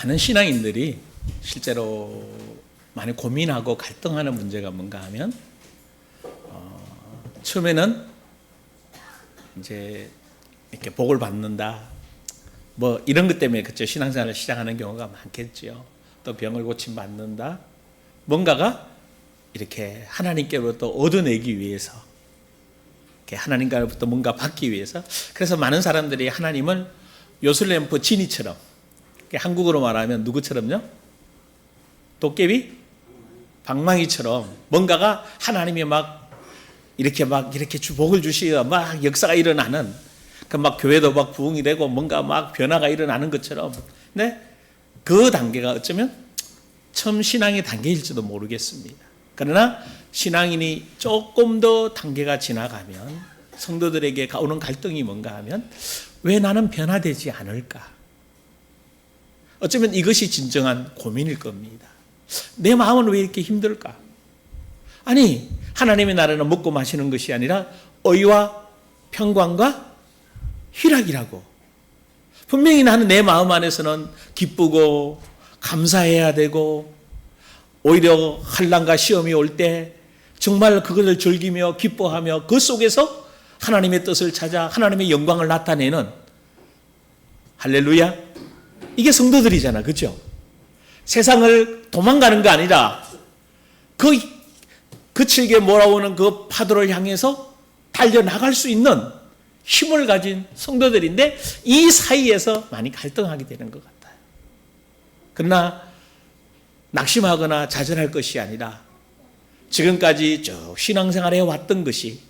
많은 신앙인들이 실제로 많이 고민하고 갈등하는 문제가 뭔가 하면 처음에는 이제 이렇게 복을 받는다 뭐 이런 것 때문에 그쵸 신앙생활을 시작하는 경우가 많겠죠. 또 병을 고침 받는다 뭔가가 이렇게 하나님께로부터 얻어내기 위해서 이렇게 하나님께로부터 뭔가 받기 위해서 그래서 많은 사람들이 하나님을 요술램프 지니처럼 한국어로 말하면 누구처럼요? 도깨비? 방망이처럼 뭔가가 하나님이 막 이렇게 복을 주시어 막 역사가 일어나는 그 막 교회도 막 부흥이 되고 뭔가 막 변화가 일어나는 것처럼 근데 그 단계가 어쩌면 처음 신앙의 단계일지도 모르겠습니다. 그러나 신앙인이 조금 더 단계가 지나가면 성도들에게 오는 갈등이 뭔가 하면 왜 나는 변화되지 않을까? 어쩌면 이것이 진정한 고민일 겁니다. 내 마음은 왜 이렇게 힘들까? 아니 하나님의 나라는 먹고 마시는 것이 아니라 의와 평강과 희락이라고. 분명히 나는 내 마음 안에서는 기쁘고 감사해야 되고 오히려 환난과 시험이 올 때 정말 그것을 즐기며 기뻐하며 그 속에서 하나님의 뜻을 찾아 하나님의 영광을 나타내는 할렐루야. 이게 성도들이잖아. 그렇죠? 세상을 도망가는 거 아니라 그 거칠게 몰아오는 그 파도를 향해서 달려나갈 수 있는 힘을 가진 성도들인데 이 사이에서 많이 갈등하게 되는 것 같아요. 그러나 낙심하거나 좌절할 것이 아니라 지금까지 쭉 신앙생활 해왔던 것이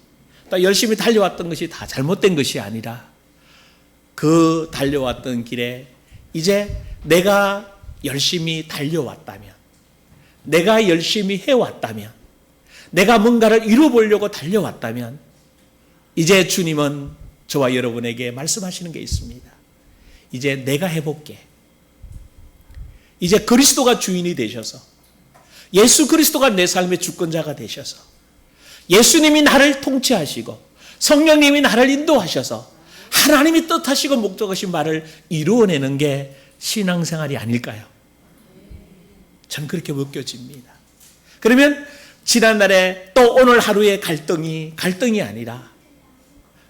또 열심히 달려왔던 것이 다 잘못된 것이 아니라 그 달려왔던 길에 이제 내가 열심히 달려왔다면 내가 열심히 해왔다면 내가 뭔가를 이루어보려고 달려왔다면 이제 주님은 저와 여러분에게 말씀하시는 게 있습니다. 이제 내가 해볼게. 이제 그리스도가 주인이 되셔서 예수 그리스도가 내 삶의 주권자가 되셔서 예수님이 나를 통치하시고 성령님이 나를 인도하셔서 하나님이 뜻하시고 목적하신 바를 이루어내는 게 신앙생활이 아닐까요? 전 그렇게 느껴집니다. 그러면 지난날에 또 오늘 하루의 갈등이 아니라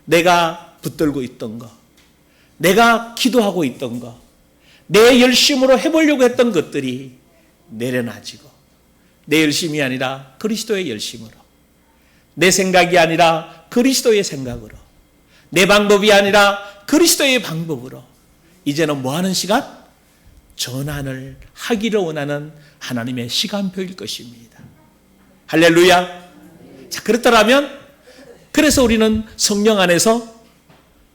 내가 붙들고 있던 거, 내가 기도하고 있던 거, 내 열심으로 해보려고 했던 것들이 내려놔지고 내 열심이 아니라 그리스도의 열심으로 내 생각이 아니라 그리스도의 생각으로 내 방법이 아니라 그리스도의 방법으로 이제는 뭐하는 시간? 전환을 하기를 원하는 하나님의 시간표일 것입니다. 할렐루야. 자, 그렇다면 그래서 우리는 성령 안에서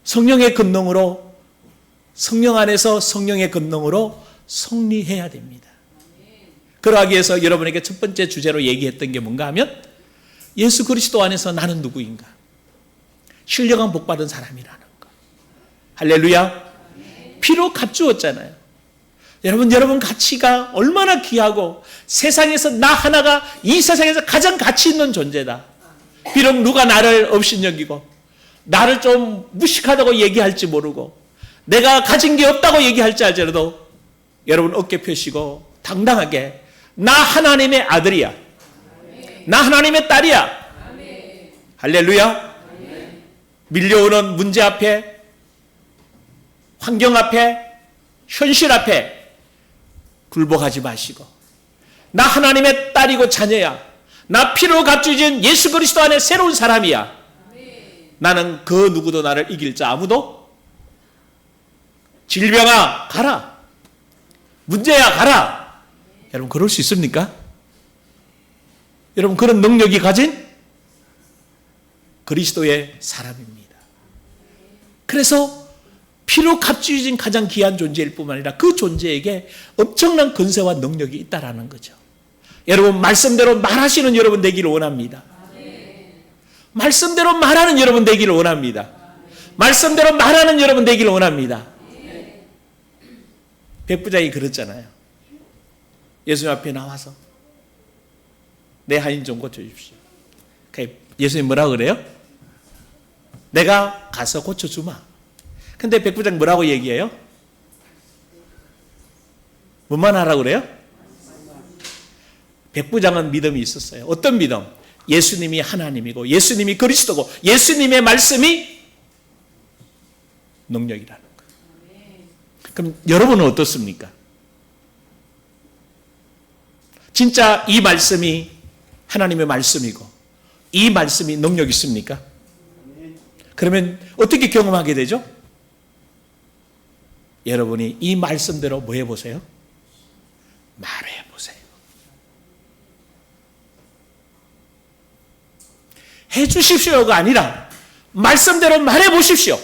성령의 권능으로 승리해야 됩니다. 그러하기 위해서 여러분에게 첫 번째 주제로 얘기했던 게 뭔가 하면 예수 그리스도 안에서 나는 누구인가? 신령한 복받은 사람이라는 거. 할렐루야. 피로 값주었잖아요. 여러분 가치가 얼마나 귀하고 세상에서 나 하나가 이 세상에서 가장 가치 있는 존재다. 비록 누가 나를 업신여기고 나를 좀 무식하다고 얘기할지 모르고 내가 가진 게 없다고 얘기할지 알지라도 여러분 어깨 펴시고 당당하게 나 하나님의 아들이야. 나 하나님의 딸이야. 할렐루야. 밀려오는 문제 앞에 환경 앞에 현실 앞에 굴복하지 마시고 나 하나님의 딸이고 자녀야. 나 피로 값주진 예수 그리스도 안에 새로운 사람이야. 나는 그 누구도 나를 이길 자 아무도 질병아 가라. 문제야 가라. 여러분 그럴 수 있습니까? 여러분 그런 능력이 가진 그리스도의 사람입니다. 그래서 피로 값주어진 가장 귀한 존재일 뿐만 아니라 그 존재에게 엄청난 권세와 능력이 있다라는 거죠. 여러분 말씀대로 말하시는 여러분 되기를 원합니다. 말씀대로 말하는 여러분 되기를 원합니다. 말씀대로 말하는 여러분 되기를 원합니다. 백부장이 그랬잖아요. 예수님 앞에 나와서 내 하인 좀 고쳐주십시오. 예수님 뭐라고 그래요? 내가 가서 고쳐주마. 근데 백부장 뭐라고 얘기해요? 뭐만 하라고 그래요? 백부장은 믿음이 있었어요. 어떤 믿음? 예수님이 하나님이고 예수님이 그리스도고 예수님의 말씀이 능력이라는 거예요. 그럼 여러분은 어떻습니까? 진짜 이 말씀이 하나님의 말씀이고 이 말씀이 능력 있습니까? 그러면 어떻게 경험하게 되죠? 여러분이 이 말씀대로 뭐 해보세요? 말해보세요. 해주십시오가 아니라 말씀대로 말해보십시오.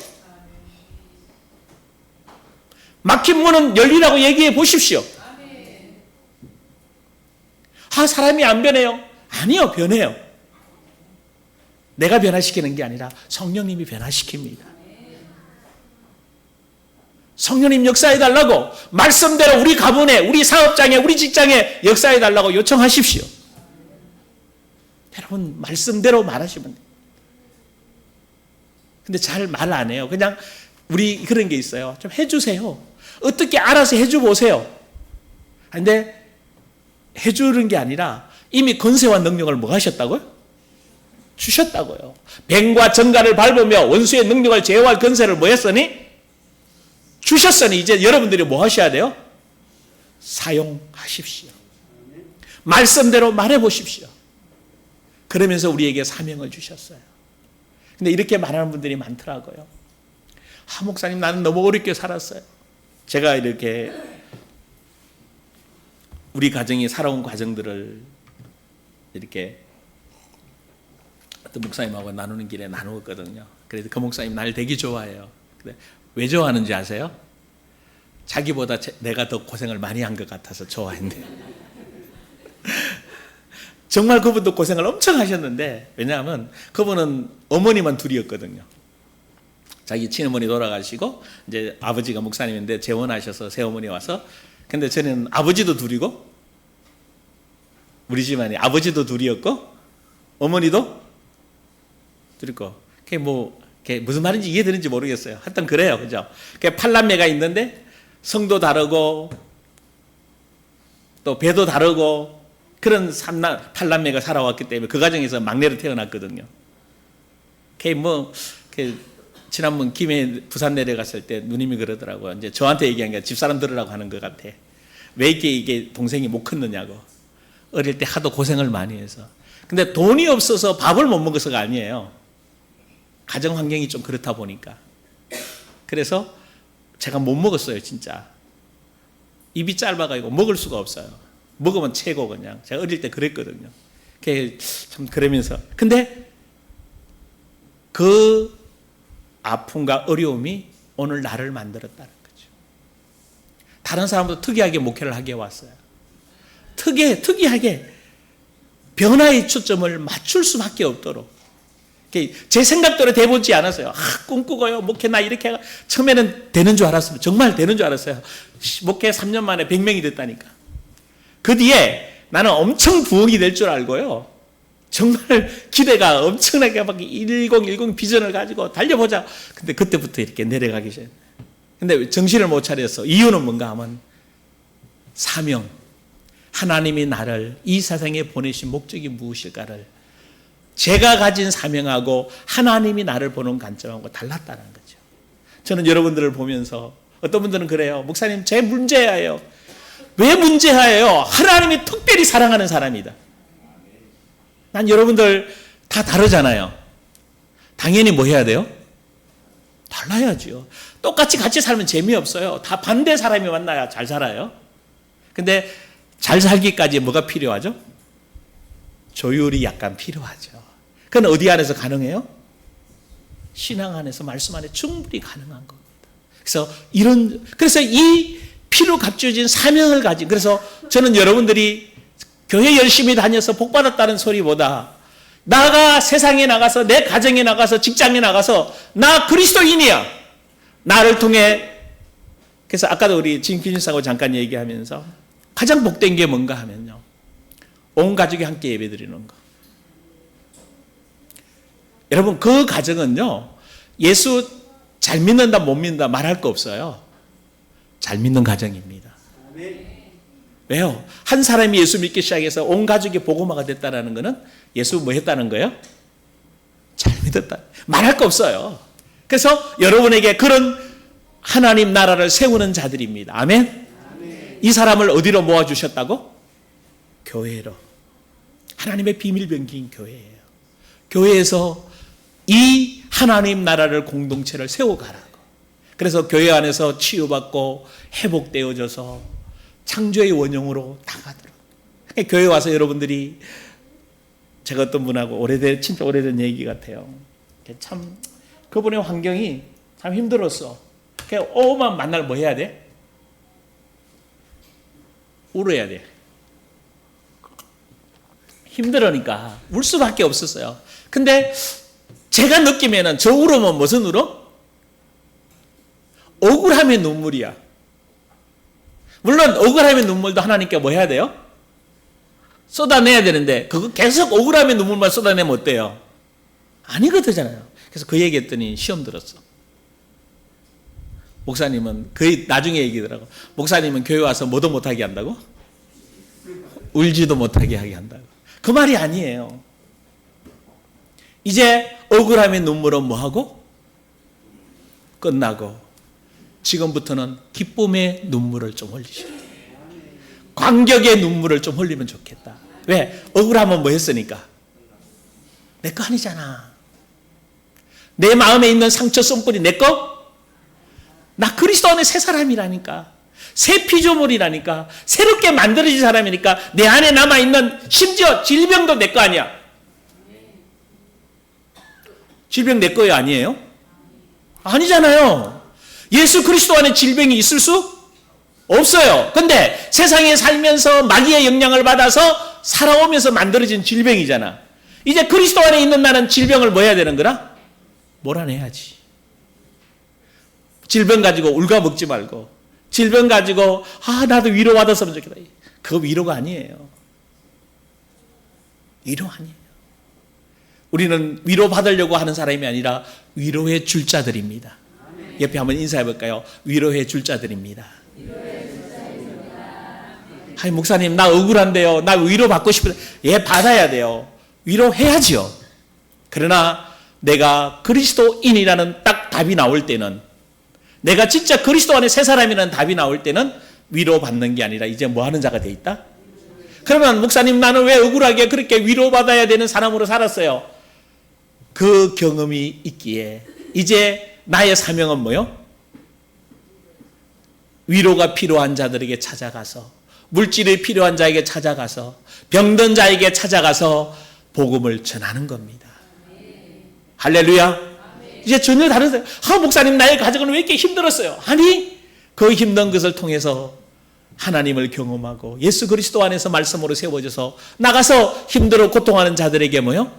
막힌 문은 열리라고 얘기해 보십시오. 사람이 안 변해요. 아니요, 변해요. 내가 변화시키는 게 아니라 성령님이 변화시킵니다. 성령님 역사해달라고 말씀대로 우리 가문에, 우리 사업장에, 우리 직장에 역사해달라고 요청하십시오. 여러분 말씀대로 말하시면 돼요. 근데 잘 말 안 해요. 그냥 우리 그런 게 있어요. 좀 해주세요. 어떻게 알아서 해줘보세요. 근데 해주는 게 아니라 이미 권세와 능력을 뭐 하셨다고요? 주셨다고요. 뱀과 정갈을 밟으며 원수의 능력을 제어할 권세를 뭐 했으니? 주셨으니 이제 여러분들이 뭐 하셔야 돼요? 사용하십시오. 말씀대로 말해보십시오. 그러면서 우리에게 사명을 주셨어요. 근데 이렇게 말하는 분들이 많더라고요. 목사님 나는 너무 어렵게 살았어요. 제가 이렇게 우리 가정이 살아온 과정들을 이렇게 어떤 목사님하고 나누는 길에 나누었거든요. 그래서 그 목사님 날 되게 좋아해요. 근데 왜 좋아하는지 아세요? 자기보다 내가 더 고생을 많이 한 것 같아서 좋아했는데 정말 그분도 고생을 엄청 하셨는데 왜냐하면 그분은 어머니만 둘이었거든요. 자기 친어머니 돌아가시고 이제 아버지가 목사님인데 재혼하셔서 새어머니 와서 근데 저는 아버지도 둘이고 우리 집안이 아버지도 둘이었고 어머니도 둘이고 그게 뭐 그게 무슨 말인지 이해되는지 모르겠어요. 하여튼 그래요. 그죠? 그게 팔남매가 있는데 성도 다르고 또 배도 다르고 그런 팔남매가 살아왔기 때문에 그 가정에서 막내로 태어났거든요. 그게 뭐 지난번 김해 부산 내려갔을 때 누님이 그러더라고요. 이제 저한테 얘기한 게 집사람 들으라고 하는 것 같아. 왜 이게 동생이 못 컸느냐고. 어릴 때 하도 고생을 많이 해서. 근데 돈이 없어서 밥을 못 먹어서가 아니에요. 가정 환경이 좀 그렇다 보니까. 그래서 제가 못 먹었어요, 진짜. 입이 짧아가지고 먹을 수가 없어요. 먹으면 최고 그냥. 제가 어릴 때 그랬거든요. 참 그러면서. 근데 그 아픔과 어려움이 오늘 나를 만들었다는 거죠. 다른 사람도 특이하게 목회를 하게 왔어요. 특이하게 변화의 초점을 맞출 수밖에 없도록. 제 생각대로 돼보지 않았어요. 꿈꾸고요. 목회 나 이렇게 처음에는 되는 줄 알았어요. 정말 되는 줄 알았어요. 목회 3년 만에 100명이 됐다니까. 그 뒤에 나는 엄청 부흥이 될 줄 알고요. 정말 기대가 엄청나게 막 1010 비전을 가지고 달려보자. 근데 그때부터 이렇게 내려가기 시작해요. 근데 정신을 못 차렸어. 이유는 뭔가 하면 사명. 하나님이 나를 이 세상에 보내신 목적이 무엇일까를 제가 가진 사명하고 하나님이 나를 보는 관점하고 달랐다는 거죠. 저는 여러분들을 보면서 어떤 분들은 그래요. 목사님 제 문제예요. 왜 문제예요? 하나님이 특별히 사랑하는 사람이다. 난 여러분들 다 다르잖아요. 당연히 뭐 해야 돼요? 달라야죠. 똑같이 같이 살면 재미없어요. 다 반대 사람이 만나야 잘 살아요. 근데 잘 살기까지 뭐가 필요하죠? 조율이 약간 필요하죠. 그건 어디 안에서 가능해요? 신앙 안에서 말씀 안에 충분히 가능한 겁니다. 그래서 이 피로 값져진 사명을 가진 그래서 저는 여러분들이 교회 열심히 다녀서 복 받았다는 소리보다 나가 세상에 나가서 내 가정에 나가서 직장에 나가서 나 그리스도인이야. 나를 통해 그래서 아까도 우리 진균사하고 잠깐 얘기하면서 가장 복된 게 뭔가 하면요. 온 가족이 함께 예배드리는 거. 여러분 그 가정은요. 예수 잘 믿는다 못 믿는다 말할 거 없어요. 잘 믿는 가정입니다. 왜요? 한 사람이 예수 믿기 시작해서 온 가족이 복음화가 됐다는 것은 예수 뭐 했다는 거예요? 잘 믿었다. 말할 거 없어요. 그래서 여러분에게 그런 하나님 나라를 세우는 자들입니다. 아멘? 이 사람을 어디로 모아주셨다고? 교회로. 하나님의 비밀 병기인 교회예요. 교회에서 이 하나님 나라를 공동체를 세워가라고. 그래서 교회 안에서 치유받고 회복되어져서 창조의 원형으로 나가도록. 교회 와서 여러분들이 제가 어떤 분하고 진짜 오래된 얘기 같아요. 참 그분의 환경이 참 힘들었어. 오만 만날 뭐 해야 돼? 울어야 돼. 힘들으니까 울 수밖에 없었어요. 근데 제가 느끼면은 저 울으면 무슨 울어? 억울함의 눈물이야. 물론 억울함의 눈물도 하나님께 뭐 해야 돼요? 쏟아내야 되는데 그거 계속 억울함의 눈물만 쏟아내면 어때요? 아니거든요. 그래서 그 얘기했더니 시험 들었어. 목사님은 거의 나중에 얘기더라고. 목사님은 교회 와서 뭐도 못하게 한다고? 울지도 못하게 하게 한다고. 그 말이 아니에요. 이제 억울함의 눈물은 뭐하고? 끝나고 지금부터는 기쁨의 눈물을 좀 흘리시오. 감격의 눈물을 좀 흘리면 좋겠다. 왜? 억울하면 뭐 했으니까? 내 거 아니잖아. 내 마음에 있는 상처 썸뿌리 내 거? 나 그리스도 안에 새 사람이라니까. 새 피조물이라니까. 새롭게 만들어진 사람이니까 내 안에 남아있는 심지어 질병도 내 거 아니야. 질병 내 거예요? 아니에요? 아니잖아요. 예수 그리스도 안에 질병이 있을 수 없어요. 근데 세상에 살면서 마귀의 영향을 받아서 살아오면서 만들어진 질병이잖아. 이제 그리스도 안에 있는 나는 질병을 뭐 해야 되는 거라? 몰아내야지. 질병 가지고 울가먹지 말고 질병 가지고 나도 위로받았으면 좋겠다. 그거 위로가 아니에요. 위로 아니에요. 우리는 위로받으려고 하는 사람이 아니라 위로해 줄 자들입니다. 옆에 한번 인사해 볼까요? 위로해 줄 자들입니다. 아니 목사님 나 억울한데요. 나 위로받고 싶은데 예 받아야 돼요. 위로해야지요. 그러나 내가 그리스도인이라는 딱 답이 나올 때는 내가 진짜 그리스도 안에 새 사람이라는 답이 나올 때는 위로받는 게 아니라 이제 뭐 하는 자가 돼 있다? 그러면 목사님 나는 왜 억울하게 그렇게 위로받아야 되는 사람으로 살았어요? 그 경험이 있기에 이제 나의 사명은 뭐요? 위로가 필요한 자들에게 찾아가서 물질이 필요한 자에게 찾아가서 병든 자에게 찾아가서 복음을 전하는 겁니다. 할렐루야. 이제 전혀 다른 목사님 나의 가정은 왜 이렇게 힘들었어요? 아니 그 힘든 것을 통해서 하나님을 경험하고 예수 그리스도 안에서 말씀으로 세워져서 나가서 힘들어 고통하는 자들에게 뭐요?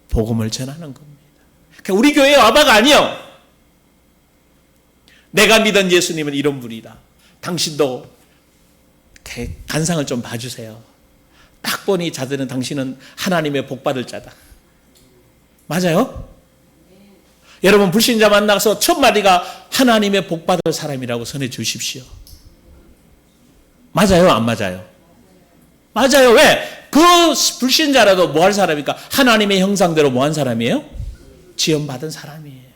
복음을 전하는 겁니다. 그러니까 우리 교회에 와봐가 아니요. 내가 믿은 예수님은 이런 분이다. 당신도 간상을 좀 봐주세요. 딱 보니 자들은 당신은 하나님의 복받을 자다. 맞아요? 여러분 불신자 만나서 첫 마디가 하나님의 복받을 사람이라고 전해 주십시오. 맞아요? 안 맞아요? 맞아요. 왜? 그 불신자라도 뭐 할 사람입니까? 하나님의 형상대로 뭐 한 사람이에요? 지원받은 사람이에요.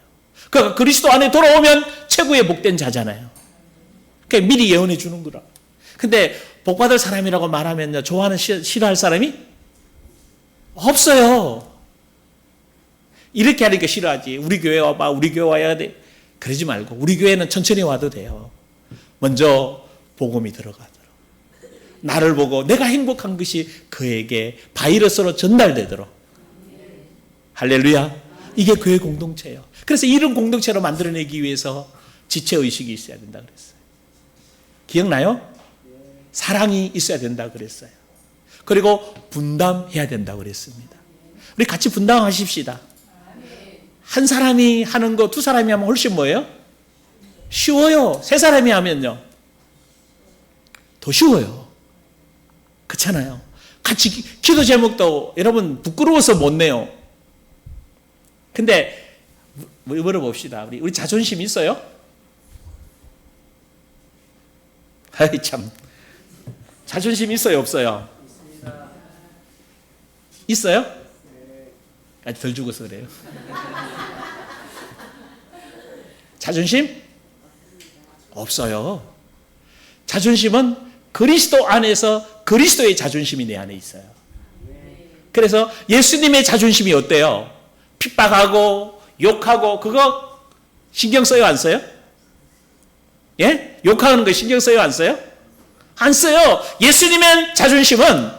그러니까 그리스도 안에 돌아오면 최고의 복된 자잖아요. 그러니까 미리 예언해 주는 거라. 근데 복받을 사람이라고 말하면요. 좋아하는 싫어할 사람이 없어요. 이렇게 하니까 싫어하지. 우리 교회 와봐. 우리 교회 와야 돼. 그러지 말고 우리 교회는 천천히 와도 돼요. 먼저 복음이 들어가도록. 나를 보고 내가 행복한 것이 그에게 바이러스로 전달되도록. 할렐루야. 이게 교회 공동체예요. 그래서 이런 공동체로 만들어내기 위해서 지체의식이 있어야 된다 그랬어요. 기억나요? 사랑이 있어야 된다 그랬어요. 그리고 분담해야 된다 그랬습니다. 우리 같이 분담하십시다. 한 사람이 하는 거 두 사람이 하면 훨씬 뭐예요? 쉬워요. 세 사람이 하면요. 더 쉬워요. 그렇잖아요. 같이 기도 제목도 여러분 부끄러워서 못 내요. 근데 물어봅시다. 우리 자존심 있어요? 아이 참. 자존심 있어요, 없어요? 있어요? 아직 덜 죽어서 그래요. 자존심? 없어요. 자존심은 그리스도 안에서 그리스도의 자존심이 내 안에 있어요. 그래서 예수님의 자존심이 어때요? 핍박하고 욕하고 그거 신경 써요, 안 써요? 예? 욕하는 거 신경 써요, 안 써요? 안 써요. 예수님의 자존심은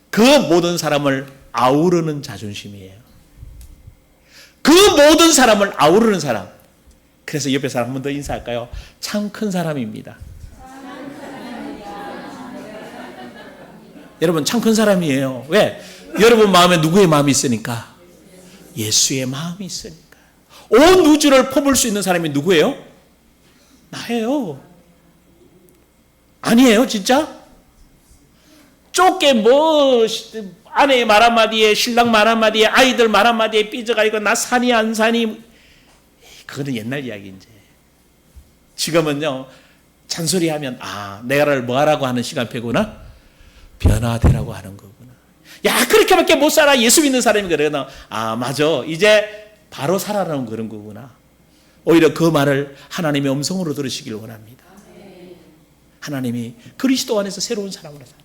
그 모든 사람을 아우르는 자존심이에요. 그 모든 사람을 아우르는 사람. 그래서 옆에 사람 한 번 더 인사할까요? 참 큰 사람입니다. 여러분 참 큰 사람이에요. 왜? 여러분 마음에 누구의 마음이 있으니까? 예수의 마음이 있으니까. 온 우주를 퍼볼 수 있는 사람이 누구예요? 나예요. 아니에요, 진짜? 좁게 뭐 아내의 말 한마디에 신랑 말 한마디에 아이들 말 한마디에 삐져가지고 나 사니 안 사니, 그거는 옛날 이야기. 이제 지금은요 잔소리하면 내가를 뭐하라고 하는 시간표구나, 변화되라고 하는 거구나. 야 그렇게밖에 못 살아, 예수 믿는 사람이 그러나, 맞아, 이제 바로 살아라는 그런 거구나. 오히려 그 말을 하나님의 음성으로 들으시길 원합니다. 하나님이 그리스도 안에서 새로운 사람으로 사는데,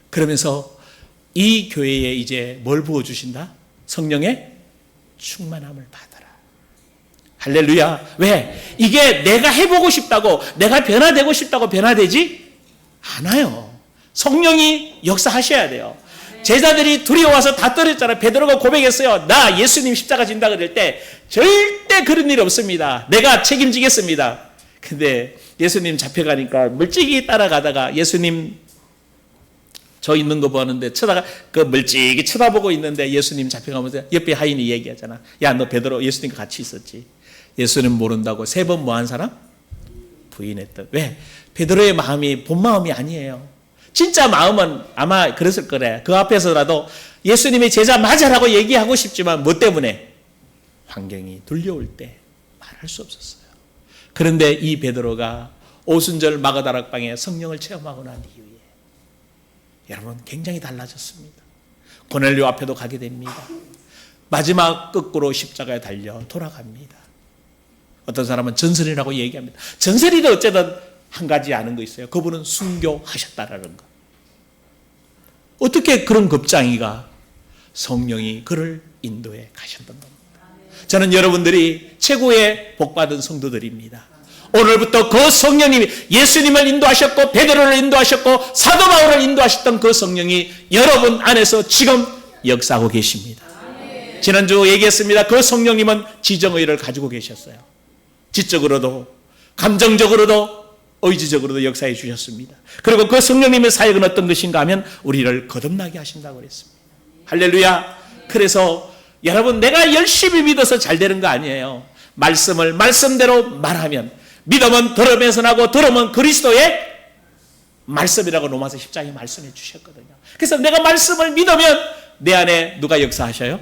그러면서 이 교회에 이제 뭘 부어주신다? 성령의 충만함을 받아라. 할렐루야. 왜? 이게 내가 해보고 싶다고, 내가 변화되고 싶다고 변화되지 않아요. 성령이 역사하셔야 돼요. 제자들이 두려워서 다 떨어졌잖아요. 베드로가 고백했어요. 나 예수님 십자가 진다 그럴 때 절대 그런 일 없습니다. 내가 책임지겠습니다. 근데 예수님 잡혀가니까 멀찍이 따라가다가 예수님 저 있는 거 보는데 그 멀찍이 쳐다보고 있는데 예수님 잡혀가면서 옆에 하인이 얘기하잖아. 야, 너 베드로 예수님과 같이 있었지? 예수님 모른다고 3번 뭐 한 사람? 부인했다. 왜? 베드로의 마음이 본 마음이 아니에요. 진짜 마음은 아마 그랬을 거래. 그 앞에서라도 예수님의 제자 맞아라고 얘기하고 싶지만 뭐 때문에? 환경이 dur려올 때 말할 수 없었어요. 그런데 이 베드로가 오순절 마가다락방에 성령을 체험하고 난 이후에 여러분 굉장히 달라졌습니다. 고넬료 앞에도 가게 됩니다. 마지막 끝으로 십자가에 달려 돌아갑니다. 어떤 사람은 전설이라고 얘기합니다. 전설이든 어쨌든 한 가지 아는 거 있어요. 그분은 순교하셨다라는 거. 어떻게 그런 겁장이가 성령이 그를 인도해 가셨던 겁니다. 저는 여러분들이 최고의 복받은 성도들입니다. 오늘부터 그 성령님이 예수님을 인도하셨고 베드로를 인도하셨고 사도 바울을 인도하셨던 그 성령이 여러분 안에서 지금 역사하고 계십니다. 지난주 얘기했습니다. 그 성령님은 지정의를 가지고 계셨어요. 지적으로도 감정적으로도 의지적으로도 역사해 주셨습니다. 그리고 그 성령님의 사역은 어떤 것인가 하면 우리를 거듭나게 하신다고 그랬습니다. 할렐루야. 그래서 여러분 내가 열심히 믿어서 잘 되는 거 아니에요. 말씀을 말씀대로 말하면, 믿음은 들음에서 나고 들음은 그리스도의 말씀이라고 로마서 10장에 말씀해 주셨거든요. 그래서 내가 말씀을 믿으면 내 안에 누가 역사하셔요?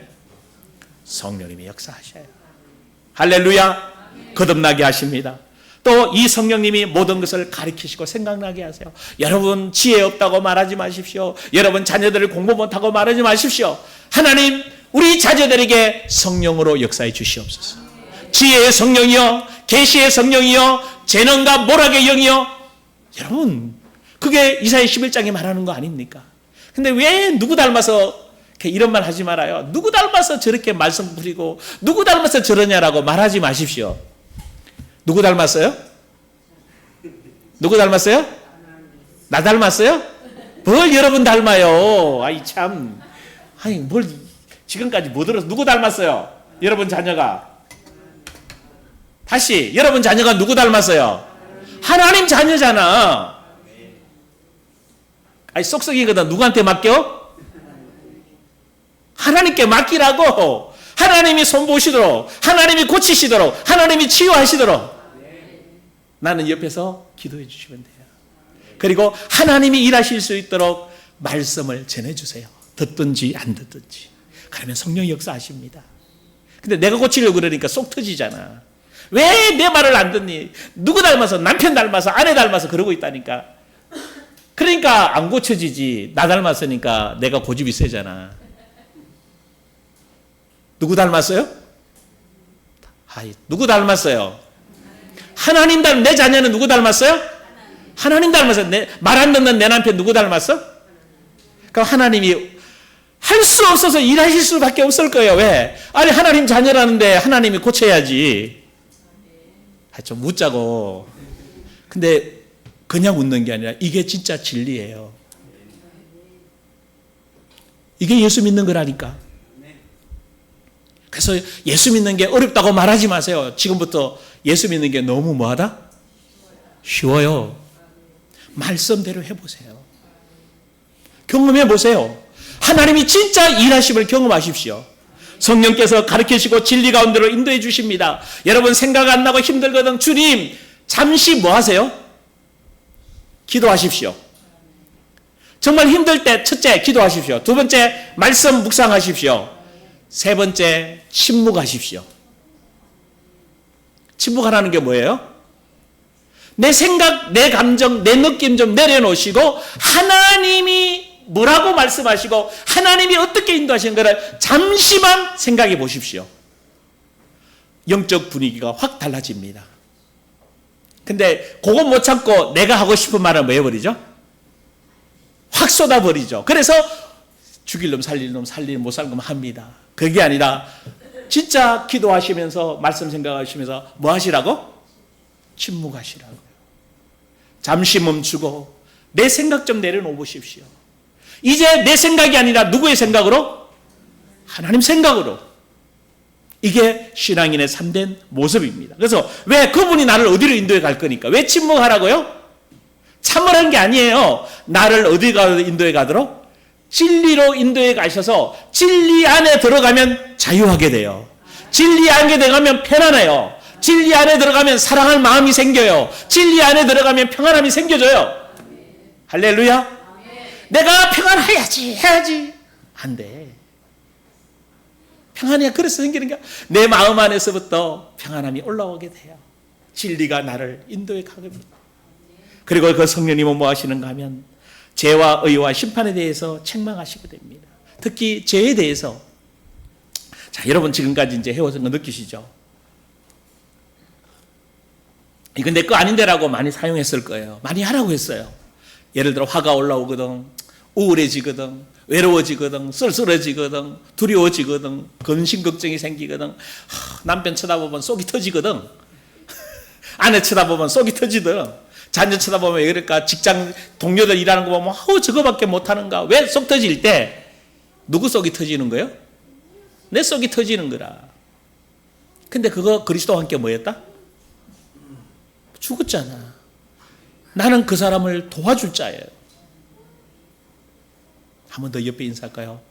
성령님이 역사하셔요. 할렐루야. 거듭나게 하십니다. 또 이 성령님이 모든 것을 가르치시고 생각나게 하세요. 여러분 지혜 없다고 말하지 마십시오. 여러분 자녀들을 공부 못하고 말하지 마십시오. 하나님 우리 자녀들에게 성령으로 역사해 주시옵소서. 지혜의 성령이요, 계시의 성령이요, 재능과 모락의 영이요. 여러분 그게 이사야 11장에 말하는 거 아닙니까? 근데 왜 누구 닮아서 이런 말 하지 말아요. 누구 닮아서 저렇게 말썽 부리고 누구 닮아서 저러냐라고 말하지 마십시오. 누구 닮았어요? 누구 닮았어요? 나 닮았어요? 뭘 여러분 닮아요? 아이 참, 아니 뭘 지금까지 뭐 들어서 누구 닮았어요? 여러분 자녀가. 다시 여러분 자녀가 누구 닮았어요? 하나님 자녀잖아. 아니 쏙쏙이거든. 누구한테 맡겨? 하나님께 맡기라고. 하나님이 손보시도록, 하나님이 고치시도록, 하나님이 치유하시도록 나는 옆에서 기도해 주시면 돼요. 그리고 하나님이 일하실 수 있도록 말씀을 전해주세요. 듣든지 안 듣든지. 그러면 성령이 역사하십니다. 근데 내가 고치려고 그러니까 속 터지잖아. 왜 내 말을 안 듣니? 누구 닮아서, 남편 닮아서, 아내 닮아서 그러고 있다니까. 그러니까 안 고쳐지지. 나 닮았으니까 내가 고집이 세잖아. 누구 닮았어요? 누구 닮았어요? 하나님 닮은 내 자녀는 누구 닮았어요? 하나님 닮았어요. 말 안 듣는 내 남편 누구 닮았어? 그럼 하나님이 할 수 없어서 일하실 수밖에 없을 거예요. 왜? 아니 하나님 자녀라는데 하나님이 고쳐야지. 좀 웃자고. 근데 그냥 웃는 게 아니라 이게 진짜 진리예요. 이게 예수 믿는 거라니까. 그래서 예수 믿는 게 어렵다고 말하지 마세요. 지금부터 예수 믿는 게 너무 뭐하다? 쉬워요. 말씀대로 해보세요. 경험해보세요. 하나님이 진짜 일하심을 경험하십시오. 성령께서 가르치시고 진리 가운데로 인도해 주십니다. 여러분 생각 안 나고 힘들거든. 주님 잠시 뭐 하세요? 기도하십시오. 정말 힘들 때 첫째 기도하십시오. 두 번째 말씀 묵상하십시오. 세 번째 침묵하십시오. 침묵하라는 게 뭐예요? 내 생각, 내 감정, 내 느낌 좀 내려놓으시고 하나님이 뭐라고 말씀하시고 하나님이 어떻게 인도하시는 것을 잠시만 생각해 보십시오. 영적 분위기가 확 달라집니다. 근데 그거 못 참고 내가 하고 싶은 말은 뭐 해버리죠? 확 쏟아버리죠. 그래서 죽일 놈 살릴 놈 살리는 못 살고 합니다. 그게 아니라 진짜 기도하시면서 말씀 생각하시면서 뭐 하시라고? 침묵하시라고요. 잠시 멈추고 내 생각 좀 내려놓으십시오. 이제 내 생각이 아니라 누구의 생각으로? 하나님 생각으로. 이게 신앙인의 참된 모습입니다. 그래서 왜 그분이 나를 어디로 인도해 갈 거니까? 왜 침묵하라고요? 참으라는 게 아니에요. 나를 어디가 인도해 가도록? 진리로 인도해 가셔서 진리 안에 들어가면 자유하게 돼요. 진리 안에 들어가면 편안해요. 진리 안에 들어가면 사랑할 마음이 생겨요. 진리 안에 들어가면 평안함이 생겨져요. 할렐루야. 내가 평안해야지 안 돼. 평안해야 그래서 생기는 게 내 마음 안에서부터 평안함이 올라오게 돼요. 진리가 나를 인도해 가겁니다. 그리고 그 성령님은 뭐 하시는가 하면 죄와 의와 심판에 대해서 책망하시게 됩니다. 특히 죄에 대해서. 자, 여러분 지금까지 이제 해오신 거 느끼시죠? 이건 내 거 아닌데라고 많이 사용했을 거예요. 많이 하라고 했어요. 예를 들어 화가 올라오거든, 우울해지거든, 외로워지거든, 쓸쓸해지거든, 두려워지거든, 근심 걱정이 생기거든, 남편 쳐다보면 속이 터지거든, 아내 쳐다보면 속이 터지거든, 자녀 쳐다보면 왜 그럴까, 직장 동료들 일하는 거 보면 저거밖에 못하는가. 왜 속 터질 때 누구 속이 터지는 거예요? 내 속이 터지는 거라. 근데 그거 그리스도와 함께 뭐였다? 죽었잖아. 나는 그 사람을 도와줄 자예요. 한 번 더 옆에 인사할까요?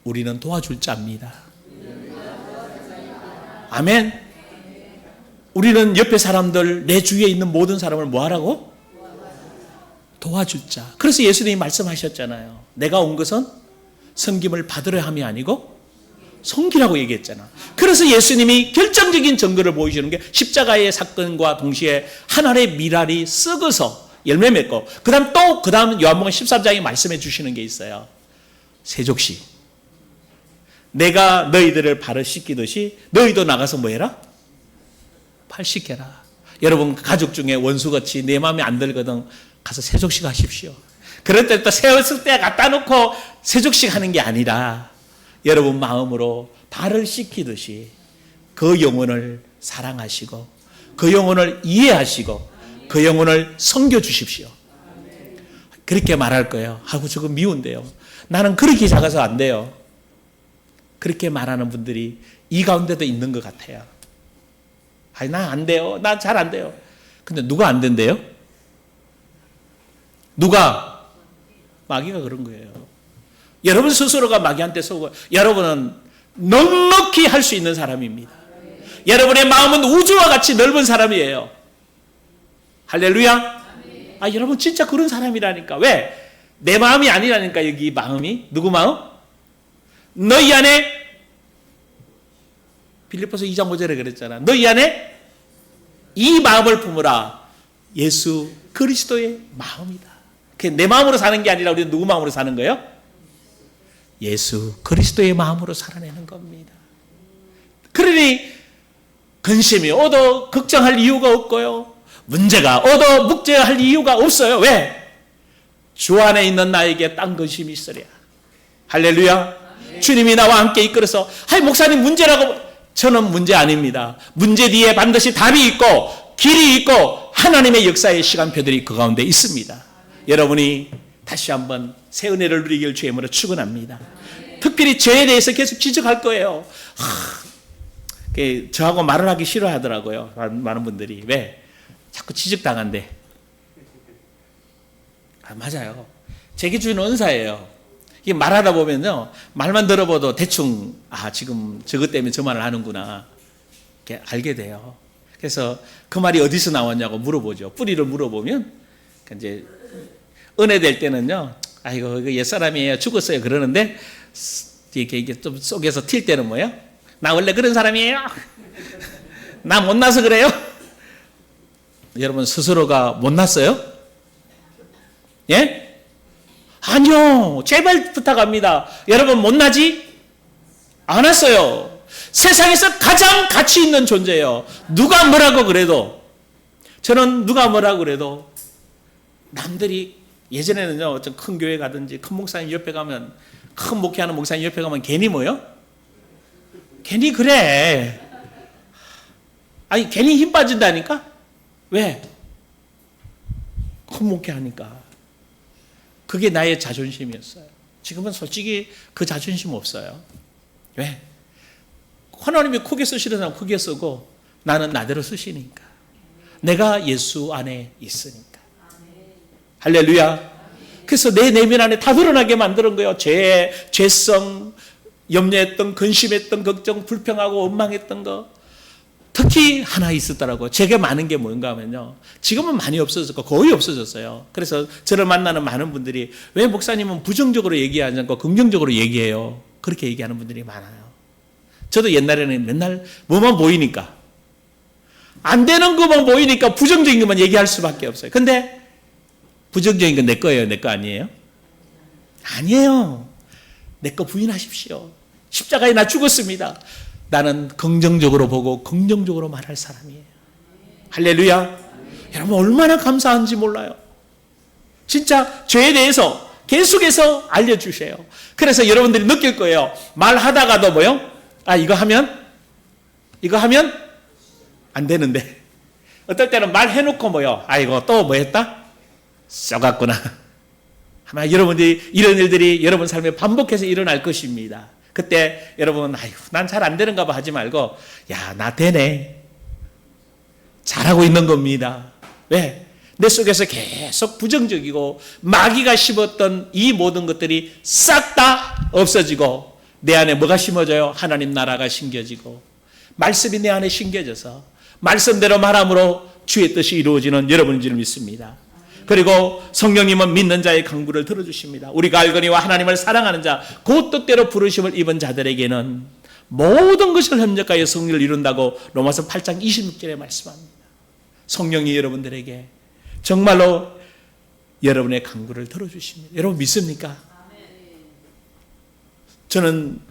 우리는 도와줄 자입니다. 아멘. 우리는 옆에 사람들, 내 주위에 있는 모든 사람을 뭐 하라고? 도와줄 자. 그래서 예수님이 말씀하셨잖아요. 내가 온 것은 섬김을 받으려 함이 아니고 섬기라고 얘기했잖아. 그래서 예수님이 결정적인 증거를 보여주는 게 십자가의 사건과 동시에 하늘의 미랄이 썩어서 열매 맺고 그 다음 요한복음 13장에 말씀해 주시는 게 있어요. 세족시. 내가 너희들을 발을 씻기듯이 너희도 나가서 뭐 해라? 발 씻겨라. 여러분 가족 중에 원수같이 내 마음에 안 들거든 가서 세족식 하십시오. 그럴 때 또 세웠을 때 갖다 놓고 세족식 하는 게 아니라 여러분 마음으로 발을 씻기듯이 그 영혼을 사랑하시고 그 영혼을 이해하시고 그 영혼을 섬겨주십시오. 그렇게 말할 거예요. 하고 저거 미운데요. 나는 그렇게 작아서 안 돼요. 그렇게 말하는 분들이 이 가운데도 있는 것 같아요. 아니 나 안 돼요. 나 잘 안 돼요. 근데 누가 안 된대요? 누가? 마귀가 그런 거예요. 여러분 스스로가 마귀한테 속고 여러분은 넉넉히 할 수 있는 사람입니다. 여러분의 마음은 우주와 같이 넓은 사람이에요. 할렐루야. 아 여러분 진짜 그런 사람이라니까. 왜? 내 마음이 아니라니까. 여기 마음이 누구 마음? 너희 안에 빌립보서 2장 5절에 그랬잖아. 너희 안에 이 마음을 품으라. 예수 그리스도의 마음이다. 그게 내 마음으로 사는 게 아니라 우리는 누구 마음으로 사는 거예요? 예수 그리스도의 마음으로 살아내는 겁니다. 그러니 근심이 오도 걱정할 이유가 없고요. 문제가 오도 묵죄할 이유가 없어요. 왜? 주 안에 있는 나에게 딴 근심이 있으랴. 할렐루야. 주님이 나와 함께 이끌어서 목사님 문제라고. 저는 문제 아닙니다. 문제 뒤에 반드시 답이 있고 길이 있고 하나님의 역사의 시간표들이 그 가운데 있습니다. 여러분이 다시 한번 새 은혜를 누리길 주의 이름으로 축원합니다. 특별히 죄에 대해서 계속 지적할 거예요. 저하고 말을 하기 싫어하더라고요. 많은 분들이. 왜? 자꾸 지적당한대. 맞아요. 제게 주는 은사예요. 이게 말하다 보면요, 말만 들어봐도 대충 지금 저것 때문에 저 말을 하는구나 이렇게 알게 돼요. 그래서 그 말이 어디서 나왔냐고 물어보죠. 뿌리를 물어보면 이제 은혜 될 때는요, 이거 옛사람이에요, 죽었어요 그러는데 이게 좀 속에서 튈 때는 뭐예요? 나 원래 그런 사람이에요. 나 못나서 그래요. 여러분 스스로가 못났어요? 예? 아니요. 제발 부탁합니다. 여러분 못나지? 않았어요. 세상에서 가장 가치 있는 존재예요. 누가 뭐라고 그래도. 저는 누가 뭐라고 그래도 남들이 예전에는요, 좀 큰 교회 가든지 큰 목사님 옆에 가면, 큰 목회하는 목사님 옆에 가면 괜히 뭐요? 괜히 그래. 괜히 힘 빠진다니까? 왜? 큰 목회하니까. 그게 나의 자존심이었어요. 지금은 솔직히 그 자존심 없어요. 왜? 하나님이 크게 쓰시는 사람 크게 쓰고 나는 나대로 쓰시니까. 내가 예수 안에 있으니까. 할렐루야. 그래서 내 내면 안에 다 드러나게 만드는 거예요. 죄성, 염려했던, 근심했던, 걱정, 불평하고 원망했던 거. 특히 하나 있었더라고요. 제게 많은 게 뭔가 하면요, 지금은 많이 없어졌고 거의 없어졌어요. 그래서 저를 만나는 많은 분들이 왜 목사님은 부정적으로 얘기하지 않고 긍정적으로 얘기해요? 그렇게 얘기하는 분들이 많아요. 저도 옛날에는 맨날 뭐만 보이니까, 안 되는 것만 보이니까 부정적인 것만 얘기할 수밖에 없어요. 근데 부정적인 건 내 거예요? 내 거 아니에요? 아니에요. 내 거 부인하십시오. 십자가에 나 죽었습니다. 나는 긍정적으로 보고 긍정적으로 말할 사람이에요. 할렐루야. 여러분 얼마나 감사한지 몰라요. 진짜 죄에 대해서 계속해서 알려주세요. 그래서 여러분들이 느낄 거예요. 말하다가도 뭐요? 이거 하면 안 되는데. 어떨 때는 말해놓고 뭐요? 이거 또 뭐 했다? 썩었구나. 아마 여러분들이 이런 일들이 여러분 삶에 반복해서 일어날 것입니다. 그때 여러분 난 잘 안 되는가 봐 하지 말고, 나 되네. 잘하고 있는 겁니다. 왜? 내 속에서 계속 부정적이고 마귀가 심었던 이 모든 것들이 싹 다 없어지고 내 안에 뭐가 심어져요? 하나님 나라가 심겨지고 말씀이 내 안에 심겨져서 말씀대로 말함으로 주의 뜻이 이루어지는 여러분인 줄 믿습니다. 그리고 성령님은 믿는 자의 간구를 들어주십니다. 우리가 알거니와 하나님을 사랑하는 자, 그 뜻대로 부르심을 입은 자들에게는 모든 것을 협력하여 승리를 이룬다고 로마서 8장 26절에 말씀합니다. 성령이 여러분들에게 정말로 여러분의 간구를 들어주십니다. 여러분 믿습니까? 저는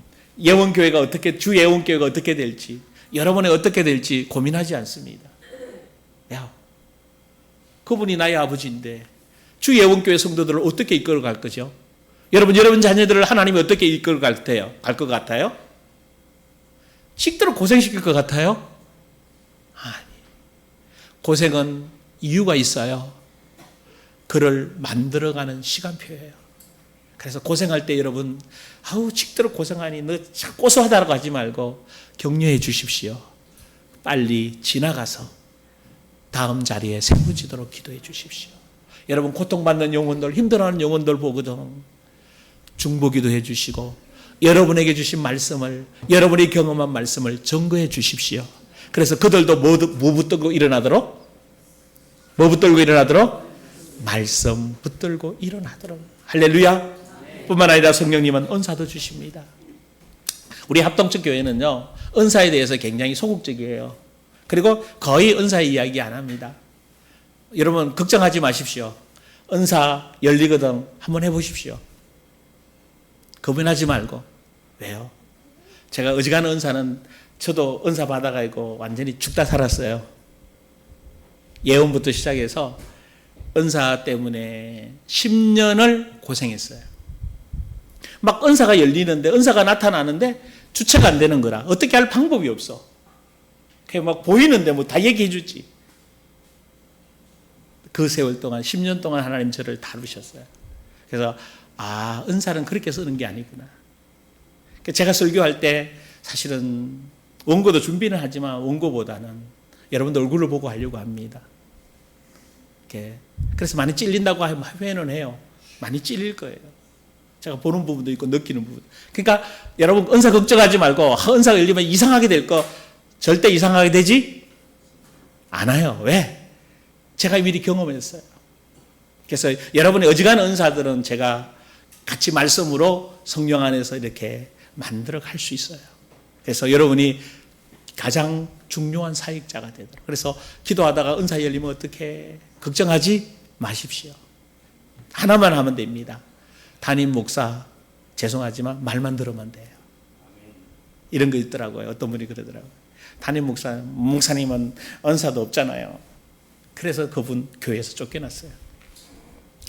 예원교회가 주 예원교회가 어떻게 될지, 여러분의 어떻게 될지 고민하지 않습니다. 그분이 나의 아버지인데 주 예원교회 성도들을 어떻게 이끌어갈 거죠? 여러분 자녀들을 하나님이 어떻게 이끌어갈 것 같아요? 식대로 고생시킬 것 같아요? 아니, 고생은 이유가 있어요. 그를 만들어가는 시간표예요. 그래서 고생할 때 여러분, 식대로 고생하니 너 참 고소하다고 하지 말고 격려해 주십시오. 빨리 지나가서 다음 자리에 세워지도록 기도해 주십시오. 여러분 고통받는 영혼들, 힘들어하는 영혼들 보거든 중보기도 해 주시고 여러분에게 주신 말씀을, 여러분이 경험한 말씀을 증거해 주십시오. 그래서 그들도 뭐 붙들고 일어나도록? 뭐 붙들고 일어나도록? 말씀 붙들고 일어나도록. 할렐루야. 뿐만 아니라 성령님은 은사도 주십니다. 우리 합동적 교회는요, 은사에 대해서 굉장히 소극적이에요. 그리고 거의 은사 이야기 안 합니다. 여러분 걱정하지 마십시오. 은사 열리거든 한번 해보십시오. 고민하지 말고. 왜요? 제가 어지간한 은사는 저도 은사 받아가지고 완전히 죽다 살았어요. 예언부터 시작해서 은사 때문에 10년을 고생했어요. 막 은사가 열리는데, 은사가 나타나는데 주체가 안 되는 거라 어떻게 할 방법이 없어. 그냥 막 보이는데 뭐 다 얘기해 주지. 그 세월 동안 10년 동안 하나님 저를 다루셨어요. 그래서 은사는 그렇게 쓰는 게 아니구나. 제가 설교할 때 사실은 원고도 준비는 하지만 원고보다는 여러분들 얼굴을 보고 하려고 합니다. 그래서 많이 찔린다고 하면은 해요. 많이 찔릴 거예요. 제가 보는 부분도 있고 느끼는 부분. 그러니까 여러분 은사 걱정하지 말고 은사가 열리면 이상하게 될 거 절대 이상하게 되지 않아요. 왜? 제가 미리 경험했어요. 그래서 여러분의 어지간한 은사들은 제가 같이 말씀으로 성령 안에서 이렇게 만들어 갈 수 있어요. 그래서 여러분이 가장 중요한 사역자가 되도록. 그래서 기도하다가 은사 열리면 어떻게 걱정하지 마십시오. 하나만 하면 됩니다. 담임 목사 죄송하지만 말만 들으면 돼요. 이런 거 있더라고요. 어떤 분이 그러더라고요. 담임 목사님은 은사도 없잖아요. 그래서 그분 교회에서 쫓겨났어요.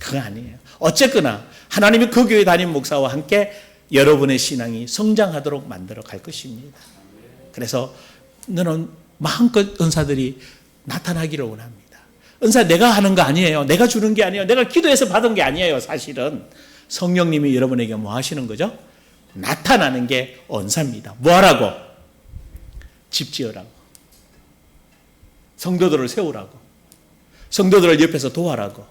그거 아니에요. 어쨌거나 하나님이 그 교회 담임 목사와 함께 여러분의 신앙이 성장하도록 만들어 갈 것입니다. 그래서 너는 마음껏 은사들이 나타나기를 원합니다. 은사 내가 하는 거 아니에요. 내가 주는 게 아니에요. 내가 기도해서 받은 게 아니에요. 사실은 성령님이 여러분에게 뭐 하시는 거죠? 나타나는 게 은사입니다. 뭐 하라고? 집 지으라고. 성도들을 세우라고. 성도들을 옆에서 도와라고.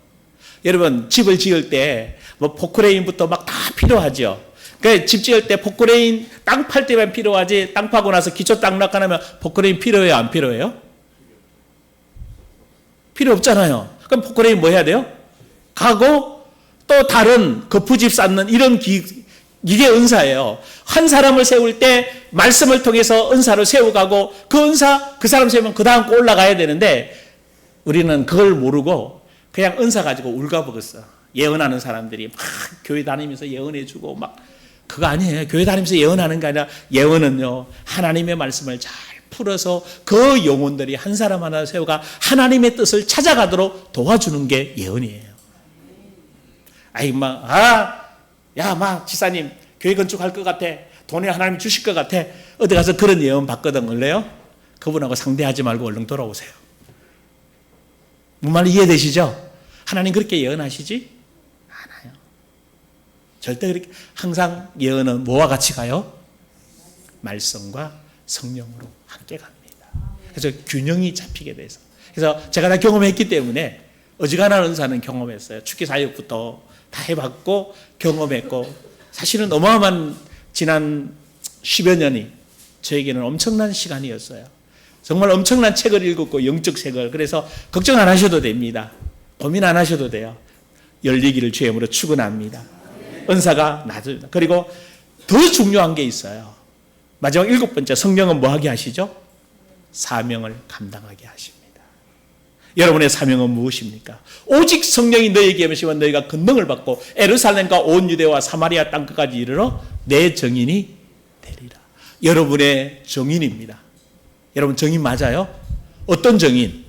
여러분 집을 지을 때 뭐 포크레인부터 막 다 필요하죠. 그러니까 집 지을 때 포크레인 땅 팔 때만 필요하지, 땅 파고 나서 기초 땅 낙하면 포크레인 필요해요? 안 필요해요? 필요 없잖아요. 그럼 포크레인 뭐 해야 돼요? 가고 또 다른 거푸집 쌓는 이런 이게 은사예요. 한 사람을 세울 때 말씀을 통해서 은사를 세워가고 그 은사 그 사람 세우면 그 다음 거 올라가야 되는데 우리는 그걸 모르고 그냥 은사 가지고 울가버렸어. 예언하는 사람들이 막 교회 다니면서 예언해주고 막 그거 아니에요. 교회 다니면서 예언하는 게 아니라 예언은요 하나님의 말씀을 잘 풀어서 그 영혼들이 한 사람 하나 세워가 하나님의 뜻을 찾아가도록 도와주는 게 예언이에요. 지사님 교회 건축할 것 같아. 돈이 하나님 주실 것 같아. 어디 가서 그런 예언 받거든. 원래요? 그분하고 상대하지 말고 얼른 돌아오세요. 뭔 말 이해되시죠? 하나님 그렇게 예언하시지? 않아요. 절대 그렇게. 항상 예언은 뭐와 같이 가요? 말씀과 성령으로 함께 갑니다. 그래서 균형이 잡히게 돼서. 그래서 제가 다 경험했기 때문에 어지간한 은사는 경험했어요. 축기 사역부터 다 해봤고 경험했고 사실은 어마어마한 지난 10여 년이 저에게는 엄청난 시간이었어요. 정말 엄청난 책을 읽었고 영적 책을. 그래서 걱정 안 하셔도 됩니다. 고민 안 하셔도 돼요. 열리기를 주의 이름으로 축원합니다. 은사가 나줍니다. 그리고 더 중요한 게 있어요. 마지막 7번째 성령은 뭐 하게 하시죠? 사명을 감당하게 하십니다. 여러분의 사명은 무엇입니까? 오직 성령이 너희에게 임하시면 너희가 권능을 받고 예루살렘과 온 유대와 사마리아 땅끝까지 이르러 내 증인이 되리라. 여러분의 증인입니다. 여러분 증인 맞아요? 어떤 증인?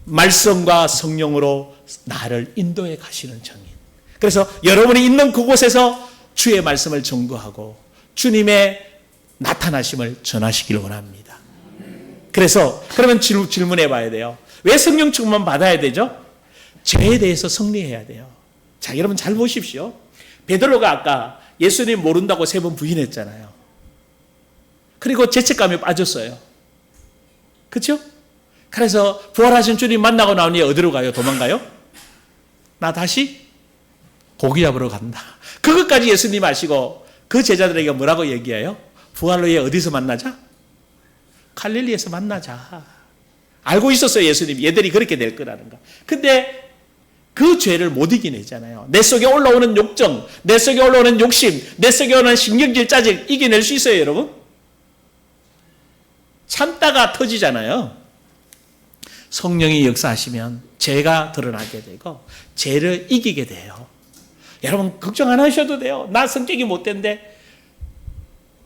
말씀과 성령으로 나를 인도해 가시는 증인. 그래서 여러분이 있는 그곳에서 주의 말씀을 전거하고 주님의 나타나심을 전하시길 원합니다. 그래서 그러면 질문해 봐야 돼요. 왜 성령 충만 받아야 되죠? 죄에 대해서 승리해야 돼요. 자, 여러분 잘 보십시오. 베드로가 아까 예수님 모른다고 3번 부인했잖아요. 그리고 죄책감에 빠졌어요. 그렇죠? 그래서 부활하신 주님 만나고 나오니 어디로 가요? 도망가요? 나 다시 고기 잡으러 간다. 그것까지 예수님 아시고 그 제자들에게 뭐라고 얘기해요? 부활 후에 어디서 만나자? 갈릴리에서 만나자. 알고 있었어요, 예수님. 얘들이 그렇게 될 거라는 거. 근데 그 죄를 못 이겨내잖아요. 내 속에 올라오는 욕정, 내 속에 올라오는 욕심, 내 속에 오는 신경질 짜증 이겨낼 수 있어요, 여러분? 참다가 터지잖아요. 성령이 역사하시면 죄가 드러나게 되고 죄를 이기게 돼요. 여러분 걱정 안 하셔도 돼요. 나 성격이 못된데,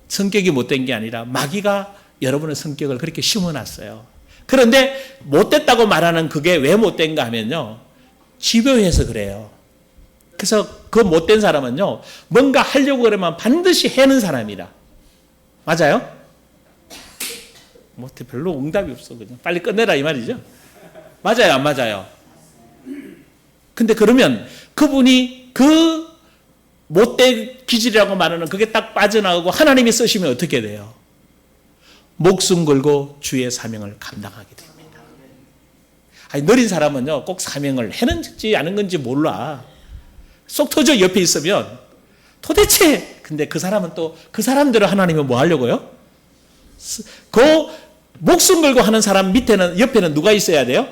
성격이 못된 게 아니라 마귀가 여러분의 성격을 그렇게 심어놨어요. 그런데 못됐다고 말하는 그게 왜 못된가 하면요, 집요해서 그래요. 그래서 그 못된 사람은요, 뭔가 하려고 그러면 반드시 해는 사람이라. 맞아요? 뭐 별로 응답이 없어. 그냥 빨리 끝내라 이 말이죠. 맞아요, 안 맞아요? 근데 그러면 그분이 그 못된 기질이라고 말하는 그게 딱 빠져나가고 하나님이 쓰시면 어떻게 돼요? 목숨 걸고 주의 사명을 감당하게 됩니다. 아니, 느린 사람은요, 꼭 사명을 해는지 아는 건지 몰라. 쏙 터져 옆에 있으면 도대체, 근데 그 사람은 또 그 사람대로 하나님은 뭐 하려고요? 그 목숨 걸고 하는 사람 밑에는, 옆에는 누가 있어야 돼요?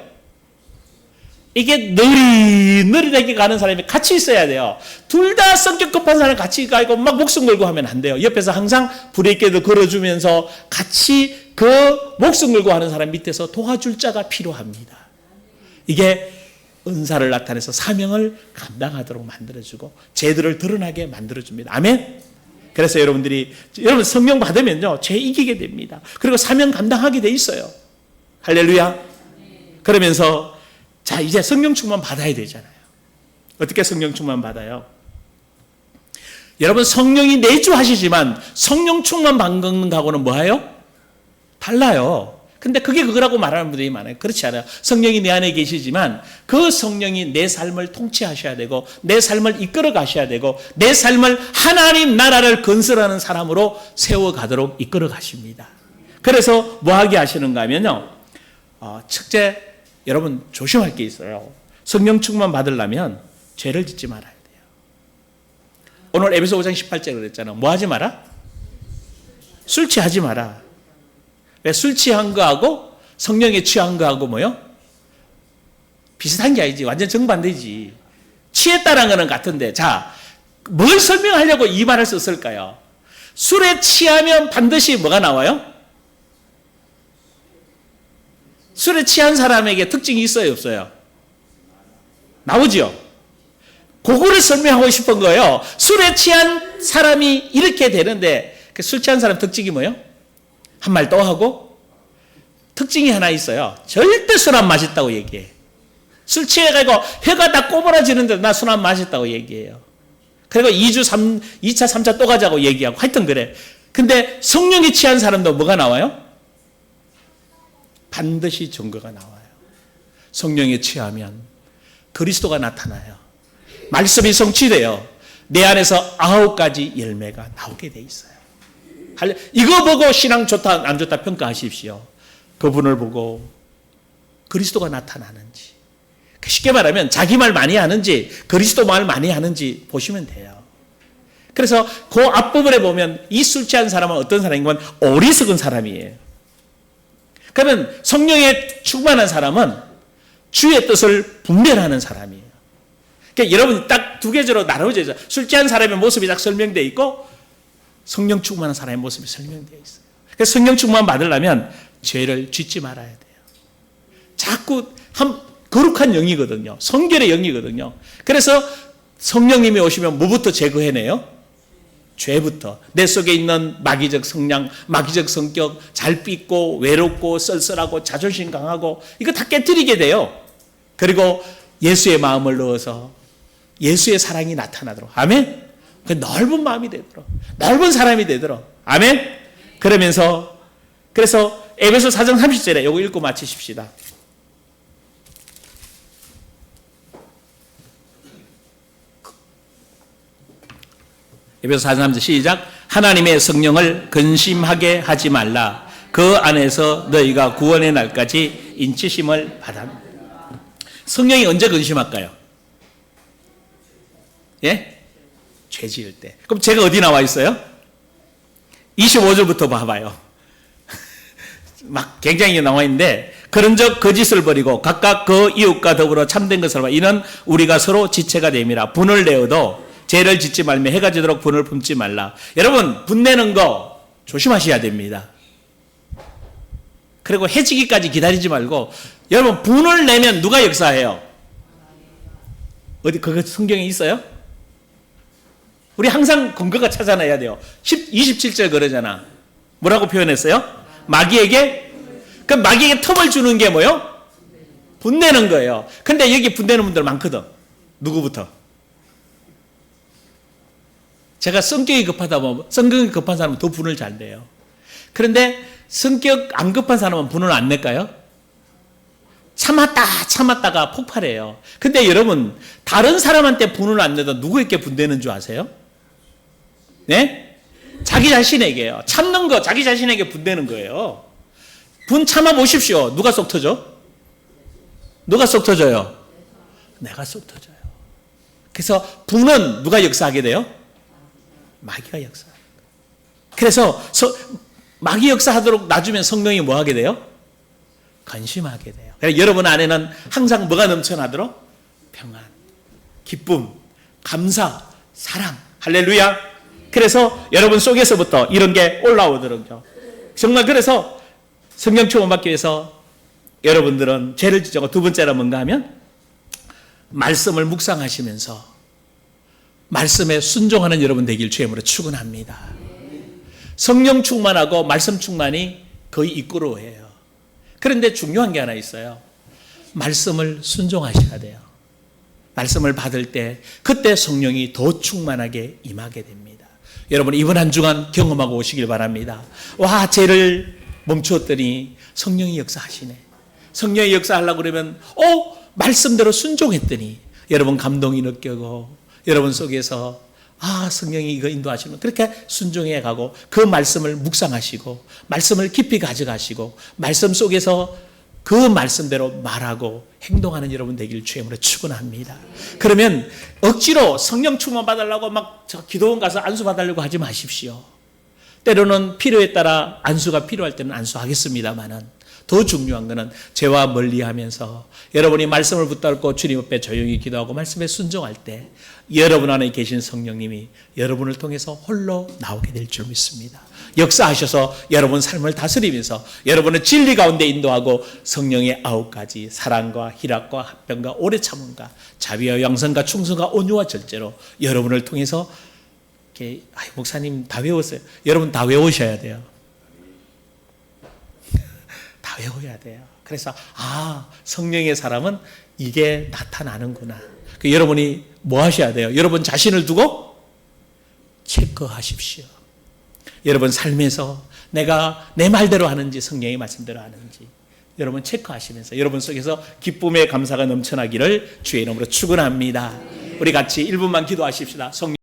이게 느리느리하게 가는 사람이 같이 있어야 돼요. 둘 다 성격 급한 사람 같이 가고 막 목숨 걸고 하면 안 돼요. 옆에서 항상 브레이크도 걸어주면서 같이 그 목숨 걸고 하는 사람 밑에서 도와줄 자가 필요합니다. 이게 은사를 나타내서 사명을 감당하도록 만들어주고 죄들을 드러나게 만들어줍니다. 아멘? 그래서 여러분 성령 받으면요, 죄 이기게 됩니다. 그리고 사명 감당하게 돼 있어요. 할렐루야. 그러면서 자, 이제 성령 충만 받아야 되잖아요. 어떻게 성령 충만 받아요? 여러분, 성령이 내주하시지만 성령 충만 받는 거하고는 뭐예요? 달라요. 근데 그게 그거라고 말하는 분들이 많아요. 그렇지 않아요. 성령이 내 안에 계시지만 그 성령이 내 삶을 통치하셔야 되고, 내 삶을 이끌어 가셔야 되고, 내 삶을 하나님 나라를 건설하는 사람으로 세워가도록 이끌어 가십니다. 그래서 뭐 하게 하시는가 하면요, 첫째, 여러분 조심할 게 있어요. 성령 충만 받으려면 죄를 짓지 말아야 돼요. 오늘 에베소 5장 18절에 그랬잖아요. 뭐 하지 마라? 술 취하지 마라. 왜? 술 취한 거하고 성령에 취한 거하고 뭐요? 비슷한 게 아니지. 완전 정반대지. 취했다는 거는 같은데, 자, 뭘 설명하려고 이 말을 썼을까요? 술에 취하면 반드시 뭐가 나와요? 술에 취한 사람에게 특징이 있어요, 없어요? 나오죠? 그거를 설명하고 싶은 거예요. 술에 취한 사람이 이렇게 되는데, 술 취한 사람 특징이 뭐예요? 한 말 또 하고, 특징이 하나 있어요. 절대 술 안 마셨다고 얘기해. 술 취해가지고 혀가 다 꼬부라지는데 나 술 안 마셨다고 얘기해요. 그리고 2차, 3차 또 가자고 얘기하고, 하여튼 그래. 근데 성령이 취한 사람도 뭐가 나와요? 반드시 증거가 나와요. 성령에 취하면 그리스도가 나타나요. 말씀이 성취돼요. 내 안에서 9가지 열매가 나오게 돼 있어요. 이거 보고 신앙 좋다 안 좋다 평가하십시오. 그분을 보고 그리스도가 나타나는지, 쉽게 말하면 자기 말 많이 하는지 그리스도 말 많이 하는지 보시면 돼요. 그래서 그 앞부분에 보면 이 술 취한 사람은 어떤 사람이면 어리석은 사람이에요. 그러면 성령에 충만한 사람은 주의 뜻을 분별하는 사람이에요. 그러니까 여러분 딱 두 계절로 나눠져 있어요. 술 취한 사람의 모습이 딱 설명되어 있고, 성령 충만한 사람의 모습이 설명되어 있어요. 그래서 성령 충만 받으려면 죄를 짓지 말아야 돼요. 자꾸 거룩한 영이거든요. 성결의 영이거든요. 그래서 성령님이 오시면 뭐부터 제거해내요? 죄부터. 내 속에 있는 마귀적 성향, 마귀적 성격, 잘 삐고 외롭고 썰썰하고 자존심 강하고 이거 다 깨뜨리게 돼요. 그리고 예수의 마음을 넣어서 예수의 사랑이 나타나도록. 아멘? 그 넓은 마음이 되도록, 넓은 사람이 되도록. 아멘? 그러면서, 그래서 에베소 4장 30절에 요거 읽고 마치십시다. 에베소 4장 30절 시작. 하나님의 성령을 근심하게 하지 말라. 그 안에서 너희가 구원의 날까지 인치심을 받아. 성령이 언제 근심할까요? 예? 죄 지을 때. 그럼 죄가 어디 나와 있어요? 25절부터 봐봐요. 막 굉장히 나와 있는데, 그런즉 거짓을 버리고 각각 그 이웃과 더불어 참된 것을 봐. 이는 우리가 서로 지체가 됨이라. 분을 내어도 죄를 짓지 말며 해가 지도록 분을 품지 말라. 여러분, 분내는 거 조심하셔야 됩니다. 그리고 해지기까지 기다리지 말고 여러분 분을 내면 누가 역사해요? 어디 그거 성경에 있어요? 우리 항상 근거가 찾아내야 돼요. 27절 그러잖아. 뭐라고 표현했어요? 마귀에게? 그럼 마귀에게 틈을 주는 게 뭐요? 분내는 거예요. 근데 여기 분내는 분들 많거든. 누구부터? 제가 성격이 급하다 보면 성격이 급한 사람은 더 분을 잘 내요. 그런데 성격 안 급한 사람은 분을 안 낼까요? 참았다가 폭발해요. 근데 여러분 다른 사람한테 분을 안 내도 누구에게 분내는 줄 아세요? 네? 자기 자신에게요. 참는 거 자기 자신에게 분내는 거예요. 분 참아 보십시오. 누가 속 터져? 누가 속 터져요? 내가 속 터져요. 그래서 분은 누가 역사하게 돼요? 마귀가 역사합니다. 그래서 마귀 역사하도록 놔주면 성령이 뭐 하게 돼요? 관심하게 돼요. 그래서 여러분 안에는 항상 뭐가 넘쳐나도록? 평안, 기쁨, 감사, 사랑. 할렐루야. 그래서 여러분 속에서부터 이런 게 올라오더라고요. 정말 그래서 성령 충만 받기 위해서 여러분들은 죄를 지정하고 두 번째로 뭔가 하면 말씀을 묵상하시면서 말씀에 순종하는 여러분 되길 주님으로 축원합니다. 성령 충만하고 말씀 충만이 거의 이끌어해요. 그런데 중요한 게 하나 있어요. 말씀을 순종하셔야 돼요. 말씀을 받을 때 그때 성령이 더 충만하게 임하게 됩니다. 여러분 이번 한 주간 경험하고 오시길 바랍니다. 와, 죄를 멈추었더니 성령이 역사하시네. 성령이 역사하려고 그러면 말씀대로 순종했더니 여러분 감동이 느껴고 여러분 속에서 성령이 이거 인도하시면 그렇게 순종해 가고 그 말씀을 묵상하시고 말씀을 깊이 가져가시고 말씀 속에서 그 말씀대로 말하고 행동하는 여러분 되길 주님으로 축원합니다. 그러면 억지로 성령 충만 받으려고 막 기도원 가서 안수 받으려고 하지 마십시오. 때로는 필요에 따라 안수가 필요할 때는 안수하겠습니다만은 더 중요한 것은 죄와 멀리하면서 여러분이 말씀을 붙들고 주님 앞에 조용히 기도하고 말씀에 순종할 때 여러분 안에 계신 성령님이 여러분을 통해서 홀로 나오게 될 줄 믿습니다. 역사하셔서 여러분 삶을 다스리면서 여러분을 진리 가운데 인도하고 성령의 9가지 사랑과 희락과 화평과 오래 참음과 자비와 양선과 충성과 온유와 절제로 여러분을 통해서 이렇게 목사님 다 외웠어요. 여러분 다 외우셔야 돼요. 다 외워야 돼요. 그래서 성령의 사람은 이게 나타나는구나. 여러분이 뭐 하셔야 돼요? 여러분 자신을 두고 체크하십시오. 여러분 삶에서 내가 내 말대로 하는지 성령의 말씀대로 하는지 여러분 체크하시면서 여러분 속에서 기쁨의 감사가 넘쳐나기를 주의 이름으로 축원합니다. 우리 같이 1분만 기도하십시다. 성령